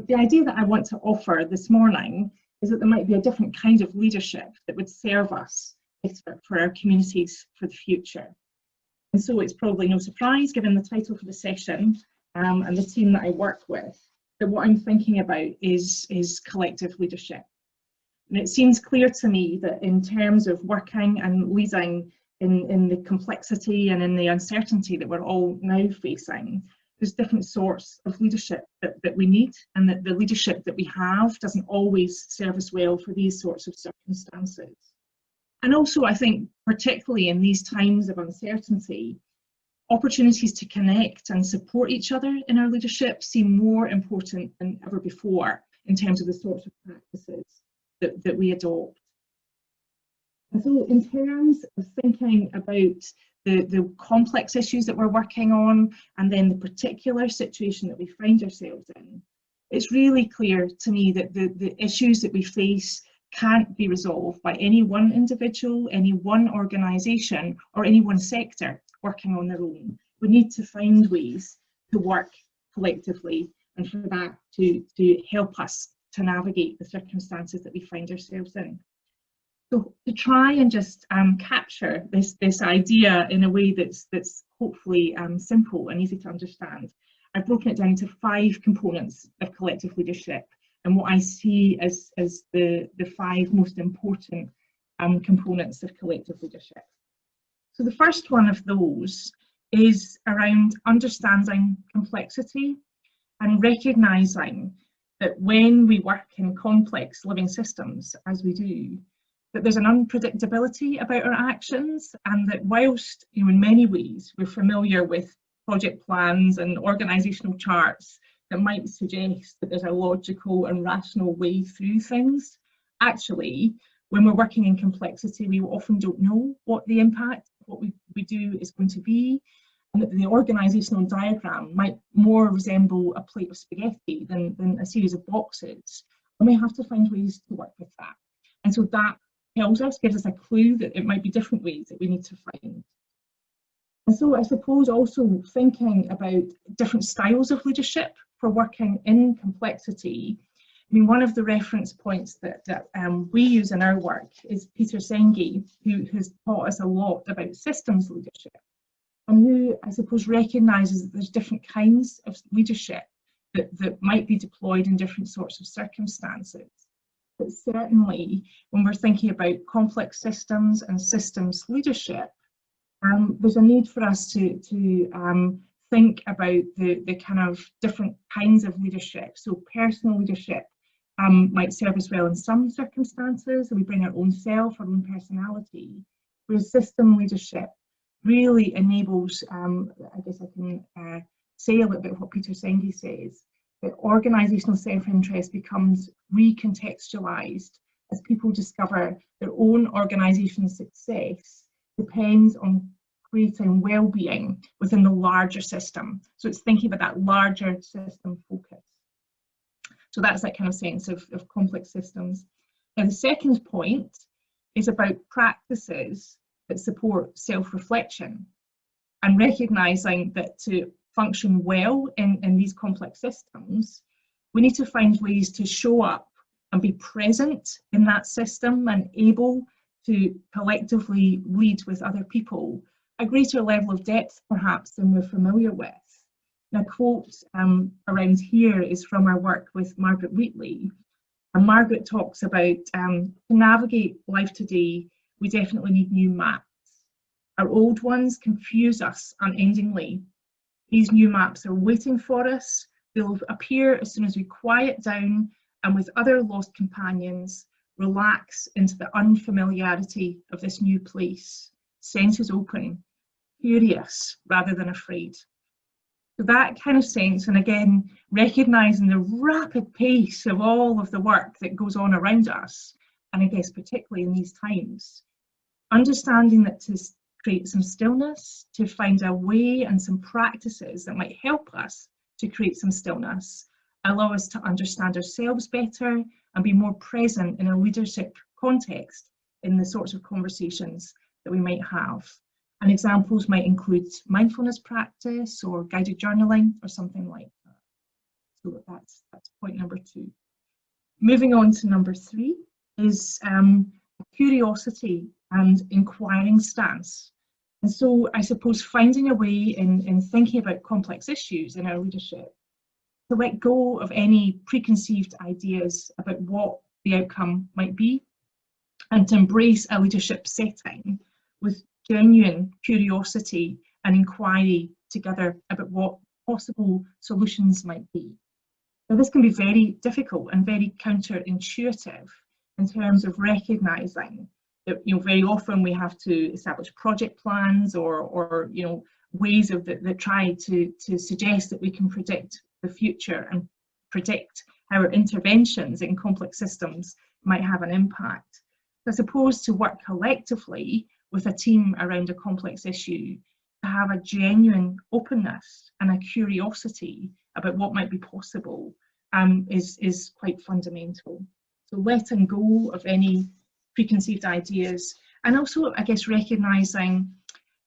The idea that I want to offer this morning is that there might be a different kind of leadership that would serve us better for our communities for the future. And so it's probably no surprise, given the title for the session and the team that I work with, that what I'm thinking about is collective leadership. And it seems clear to me that in terms of working and leading in the complexity and in the uncertainty that we're all now facing, there's different sorts of leadership that we need, and that the leadership that we have doesn't always serve us well for these sorts of circumstances. And also, I think, particularly in these times of uncertainty, opportunities to connect and support each other in our leadership seem more important than ever before in terms of the sorts of practices that we adopt. And so in terms of thinking about the complex issues that we're working on, and then the particular situation that we find ourselves in, it's really clear to me that the issues that we face can't be resolved by any one individual, any one organisation, or any one sector working on their own. We need to find ways to work collectively, and for that to help us to navigate the circumstances that we find ourselves in. So to try and just capture this idea in a way that's hopefully simple and easy to understand, I've broken it down into 5 components of collective leadership, and what I see as the 5 most important components of collective leadership. So the first one of those is around understanding complexity and recognising that when we work in complex living systems, as we do, that there's an unpredictability about our actions, and that whilst, in many ways we're familiar with project plans and organisational charts that might suggest that there's a logical and rational way through things, actually, when we're working in complexity, we often don't know what the impact of what we do is going to be, and that the organisational diagram might more resemble a plate of spaghetti than a series of boxes, and we have to find ways to work with that. And so that gives us a clue that it might be different ways that we need to find. And so I suppose also thinking about different styles of leadership for working in complexity. I mean, one of the reference points that we use in our work is Peter Senge, who has taught us a lot about systems leadership, and who, I suppose, recognises that there's different kinds of leadership that might be deployed in different sorts of circumstances. But certainly, when we're thinking about complex systems and systems leadership, there's a need for us to think about the kind of different kinds of leadership. So personal leadership might serve us well in some circumstances, and we bring our own self, our own personality, whereas system leadership really enables, I guess I can say a little bit of what Peter Senge says, that organisational self-interest becomes recontextualised as people discover their own organisational success depends on creating well-being within the larger system. So it's thinking about that larger system focus. So that's that kind of sense of complex systems. Now the second point is about practices that support self-reflection, and recognising that to function well in these complex systems, we need to find ways to show up and be present in that system and able to collectively lead with other people a greater level of depth perhaps than we're familiar with. And a quote around here is from our work with Margaret Whitley, and Margaret talks about to navigate life today, we definitely need new maps. Our old ones confuse us unendingly. These new maps are waiting for us. They'll appear as soon as we quiet down and with other lost companions, relax into the unfamiliarity of this new place, senses open, curious rather than afraid. So that kind of sense, and again, recognising the rapid pace of all of the work that goes on around us, and I guess particularly in these times, understanding that to create some stillness, to find a way and some practices that might help us to create some stillness, allow us to understand ourselves better and be more present in a leadership context in the sorts of conversations that we might have. And examples might include mindfulness practice or guided journaling or something like that. So that's point number 2. Moving on to number 3 is curiosity and inquiring stance. And so I suppose finding a way in thinking about complex issues in our leadership to let go of any preconceived ideas about what the outcome might be, and to embrace a leadership setting with genuine curiosity and inquiry together about what possible solutions might be. Now, this can be very difficult and very counterintuitive in terms of recognising that, very often we have to establish project plans or ways that try to suggest that we can predict the future and predict how our interventions in complex systems might have an impact. As opposed to work collectively with a team around a complex issue, to have a genuine openness and a curiosity about what might be possible is quite fundamental. So letting go of any preconceived ideas, and also, I guess, recognising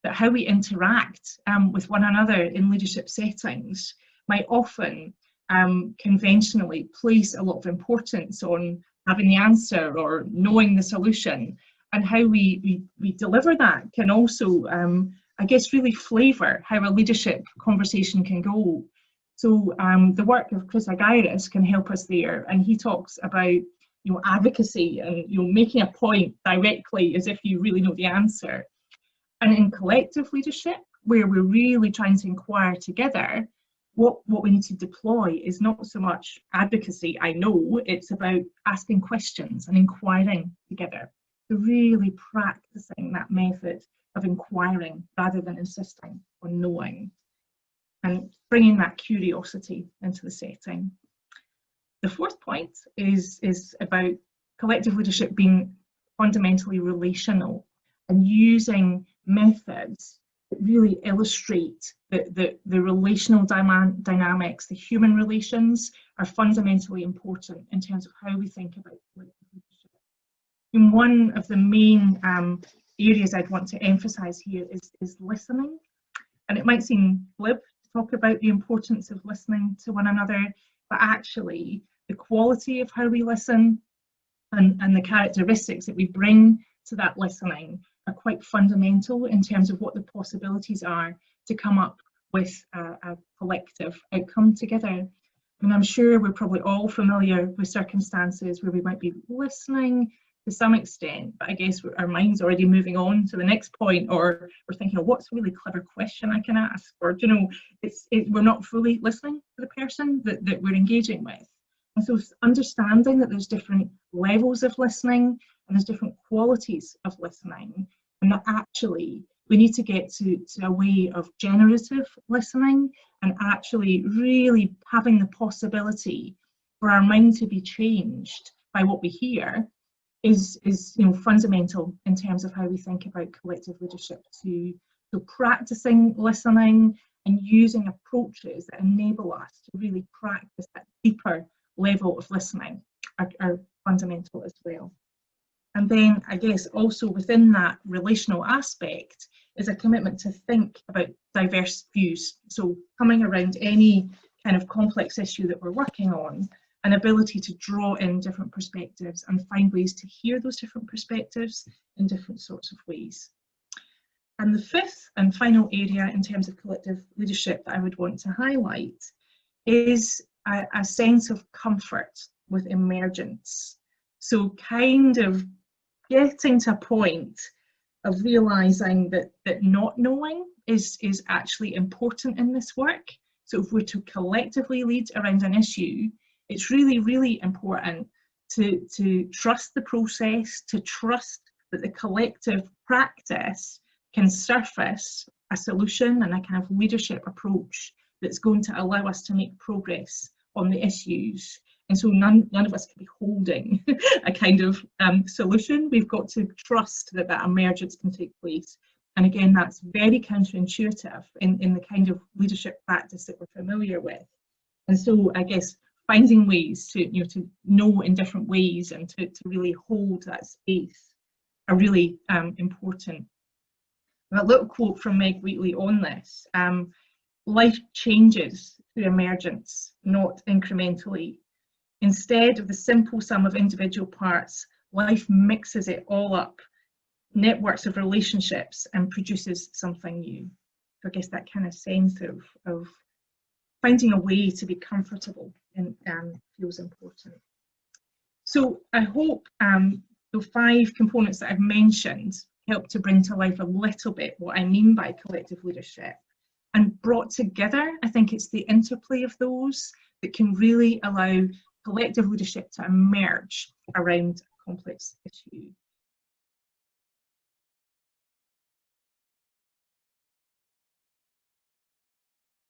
that how we interact with one another in leadership settings might often conventionally place a lot of importance on having the answer or knowing the solution, and how we deliver that can also, I guess, really flavour how a leadership conversation can go. So the work of Chris Agiris can help us there, and he talks about advocacy and making a point directly as if you really know the answer. And in collective leadership, where we're really trying to inquire together, what we need to deploy is not so much advocacy, I know, it's about asking questions and inquiring together. So really practicing that method of inquiring rather than insisting on knowing, and bringing that curiosity into the setting. The 4th point is about collective leadership being fundamentally relational and using methods that really illustrate that the relational dynamics, the human relations, are fundamentally important in terms of how we think about collective leadership. And one of the main areas I'd want to emphasise here is listening. And it might seem glib to talk about the importance of listening to one another, but actually the quality of how we listen and the characteristics that we bring to that listening are quite fundamental in terms of what the possibilities are to come up with a collective outcome together. And I'm sure we're probably all familiar with circumstances where we might be listening to some extent, but I guess our mind's already moving on to the next point, or we're thinking, oh, what's a really clever question I can ask? Or, we're not fully listening to the person that we're engaging with. And so understanding that there's different levels of listening and there's different qualities of listening, and that actually we need to get to a way of generative listening and actually really having the possibility for our mind to be changed by what we hear is fundamental in terms of how we think about collective leadership. So practicing listening and using approaches that enable us to really practice that deeper level of listening are fundamental as well. And then I guess also within that relational aspect is a commitment to think about diverse views. So coming around any kind of complex issue that we're working on, an ability to draw in different perspectives and find ways to hear those different perspectives in different sorts of ways. And the 5th and final area in terms of collective leadership that I would want to highlight is a sense of comfort with emergence. So kind of getting to a point of realising that not knowing is actually important in this work. So if we're to collectively lead around an issue, it's really, really important to trust the process, to trust that the collective practice can surface a solution and a kind of leadership approach that's going to allow us to make progress on the issues. And so none of us can be holding a kind of solution. We've got to trust that emergence can take place. And again, that's very counterintuitive in the kind of leadership practice that we're familiar with. And so I guess finding ways to know in different ways and to really hold that space are really important. And a little quote from Meg Wheatley on this: life changes through emergence. not incrementally. Instead of the simple sum of individual parts, life mixes it all up, networks of relationships, and produces something new. So I guess that kind of sense of finding a way to be comfortable and feels important. So I hope the 5 components that I've mentioned help to bring to life a little bit what I mean by collective leadership. And brought together, I think it's the interplay of those that can really allow collective leadership to emerge around a complex issue.